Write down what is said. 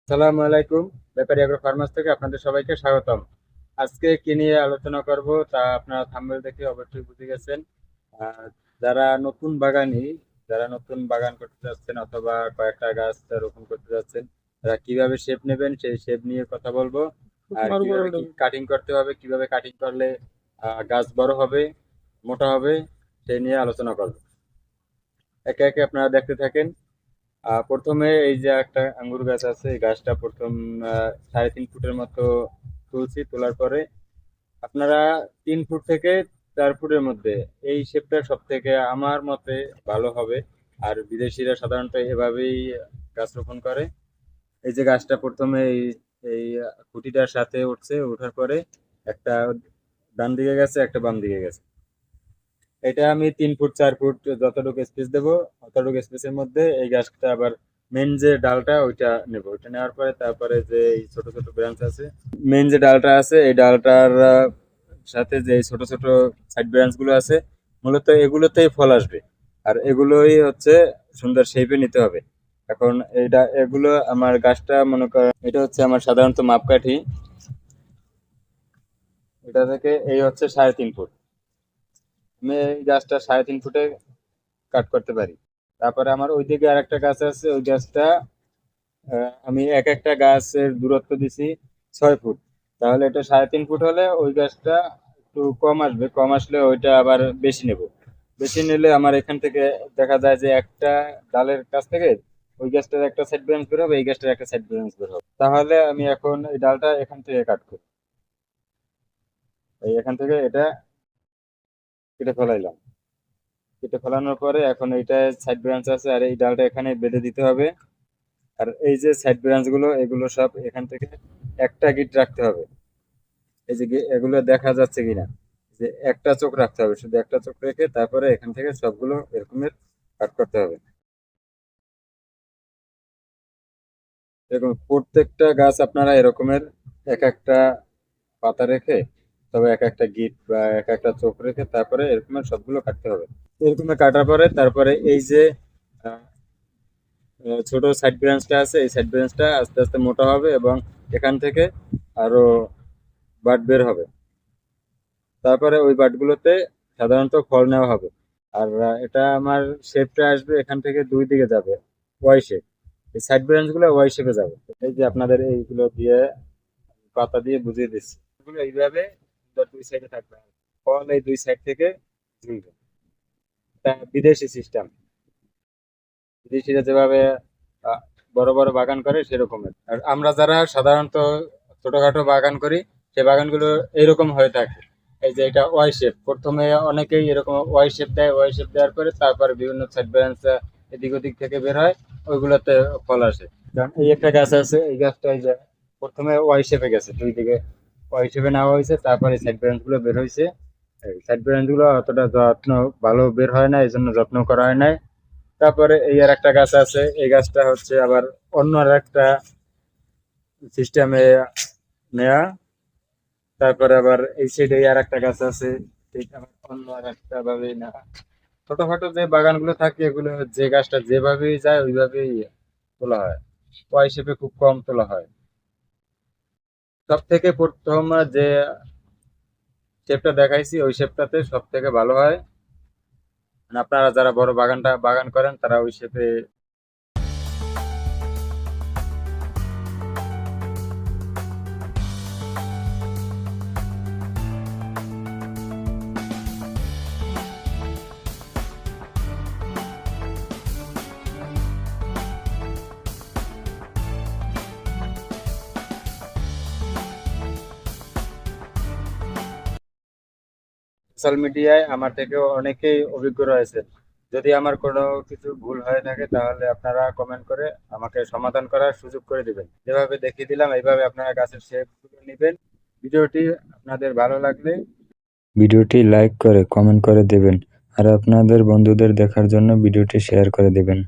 আসসালামু আলাইকুম। ব্যাপারী এগ্রো ফার্মাস থেকে আপনাদের সবাইকে স্বাগতম। আজকে কি নিয়ে আলোচনা করব তা আপনারা থাম্বনেল দেখে অবশ্যই বুঝে গেছেন। আহ, যারা নতুন বাগানি, যারা নতুন বাগান করতে যাচ্ছেন অথবা কয়েকটা গাছ রোপণ করতে যাচ্ছেন, তারা কিভাবে শেপ নেবেন সেই শেপ নিয়ে কথা বলবো। আর কিভাবে কি কাটিং করতে হবে, কিভাবে কাটিং করলে গাছ বড় হবে, মোটা হবে, সেই নিয়ে আলোচনা করব। একে একে আপনারা দেখতে থাকেন। প্রথমে এই যে একটা আঙ্গুর গাছ আছে, এই গাছটা প্রথম 3.5 ফুটের মতো তুলছি। তোলার পরে আপনারা 3 ফুট থেকে 4 ফুটের মধ্যে এই শেপটা সব থেকে আমার মতে ভালো হবে। আর বিদেশিরা সাধারণত এভাবেই গাছ রোপণ করে। এই যে গাছটা প্রথমে এই এই খুঁটিটার সাথে উঠছে, ওঠার পরে একটা ডান দিকে গেছে, একটা বাম দিকে গেছে। এটা আমি 3 ফুট 4 ফুট যতটুকু স্পেস দেবো, অতটুকু স্পেসের মধ্যে এই গাছটা আবার মেন যে ডালটা ওইটা নেব। ওইটা নেওয়ার পরে তারপরে যে এই ছোট ছোট ব্রাঞ্চ আছে, মেন যে ডালটা আছে এই ডালটার সাথে যে এই ছোট ছোট সাইড ব্রাঞ্চ গুলো আছে, মূলত এগুলোতেই ফল আসবে। আর এগুলোই হচ্ছে সুন্দর শেপে নিতে হবে। এখন এগুলো আমার গাছটা মনে করেন এটা হচ্ছে আমার সাধারণত মাপকাঠি। এটা থেকে এই হচ্ছে 3.5 ফুট। আমি এই গাছটা 3.5 ফুটে কাট করতে পারি। তারপরে আমার ওইদিকে আরেকটা গাছ আছে, ওই গাছটা আমি এক একটা গাছের দূরত্ব দিছি 6 ফুট। তাহলে এটা 3.5 ফুট হলে ওই গাছটা একটু কম আসবে, কম আসলে ওইটা আবার বেশি নেব। বেশি নিলে আমার এখান থেকে দেখা যায় যে একটা ডালের কাছ থেকে ওই গাছটার একটা সাইড ব্রাঞ্চ বের হবে, এই গাছটার একটা সাইড ব্রাঞ্চ বের হবে। তাহলে আমি এখন এই ডালটা এখান থেকে কাট করি, এই এখান থেকে এটা কেটে ফেলাইলাম। কেটে ফেলানোর পরে এখন এইটা সাইড ব্রাঞ্চ আছে, আর এই ডালটা এখানে বেঁধে দিতে হবে। আর এই যে সাইড ব্রাঞ্চ গুলো, এগুলো সব এখান থেকে একটা গিট রাখতে হবে। এই যে এগুলো দেখা যাচ্ছে কিনা, যে একটা চোখ রাখতে হবে, শুধু একটা চোখ রেখে তারপরে এখান থেকে সবগুলো এরকমের কাট করতে হবে। এরকম প্রত্যেকটা গাছ আপনারা এরকমের এক একটা পাতা রেখে, তবে এক একটা গিট বা এক একটা চোখ রেখে তারপরে এরকমের সবগুলো কাটতে হবে। এরকমের কাটার পরে তারপরে এই যে আহ, ছোট সাইড ব্রাঞ্চটা আছে, এই সাইড ব্রাঞ্চটা আস্তে আস্তে মোটা হবে এবং এখান থেকে আরো বাট বের হবে। তারপরে ওই বাটগুলোতে সাধারণত ফল নেওয়া হবে। আর এটা আমার শেপটা আসবে এখান থেকে দুই দিকে যাবে, ওয়াই শেপ। এই সাইড ব্রাঞ্চ গুলো ওয়াই শেপে যাবে। এই যে আপনাদের এইগুলো দিয়ে পাতা দিয়ে বুঝিয়ে দিচ্ছি, এগুলো এইভাবে দুই সাইডে থাকবে, আর ফল এই দুই সাইড থেকে ঝুলবে। এটা বিদেশি সিস্টেম, বিদেশিরা যেভাবে আহ, বড় বড় বাগান করে সেরকমের। আর আমরা যারা সাধারণত ছোটখাটো বাগান করি, সেই বাগানগুলো এইরকম হয়ে থাকে। এই যে এটা ওয়াই শেপ, প্রথমে অনেকেই এরকম ওয়াই শেপ দেয়, ওয়াই শেপ দেওয়ার পরে তারপরে বিভিন্ন সাইড ব্রাঞ্চ এদিক ওদিক থেকে বের হয়, ওইগুলোতে ফল আসে। কারণ এই একটা গাছ আছে, এই গাছটা এই যে প্রথমে ওয়াই শেপে গেছে, দুই দিকে ওয়াই শেপে নেওয়া হয়েছে, তারপরে সাইড ব্রাঞ্চ গুলো বের হয়েছে। এই সাইড ব্রাঞ্চ গুলো অতটা যত্ন ভালো বের হয় না, এই জন্য যত্ন করা হয় নাই। তারপরে এই আর একটা গাছ আছে, এই গাছটা হচ্ছে আবার অন্য আর একটা সিস্টেমে নেয়া। তারপরে আবার এই সাইডে আর একটা গাছ আছে, ঠিক আবার অন্য আর একটা ভাবে নেওয়া। ছোটখাটো যে বাগানগুলো থাকে, এগুলো যে গাছটা যেভাবেই যায় ওইভাবেই তোলা হয়, ওই হিসেবে খুব কম তোলা হয়। সব থেকে প্রথম যে শেপটা দেখাইছি ওই শেপটাতে সব থেকে ভালো হয়। মানে আপনারা যারা বড় বাগান করেন তারা ওই শেপে। সোশ্যাল মিডিয়ায় আমার থেকেও অনেকেই অভিজ্ঞ রয়েছে। যদি আমার কোনো কিছু ভুল হয়ে থাকে তাহলে আপনারা কমেন্ট করে আমাকে সমাধান করার সুযোগ করে দিবেন। যেভাবে দেখিয়ে দিলাম এইভাবে আপনারা গাছের শেপ গুলো নেবেন। ভিডিওটি আপনাদের ভালো লাগলে ভিডিওটি লাইক করে কমেন্ট করে দেবেন, আর আপনাদের বন্ধুদের দেখার জন্য ভিডিওটি শেয়ার করে দেবেন।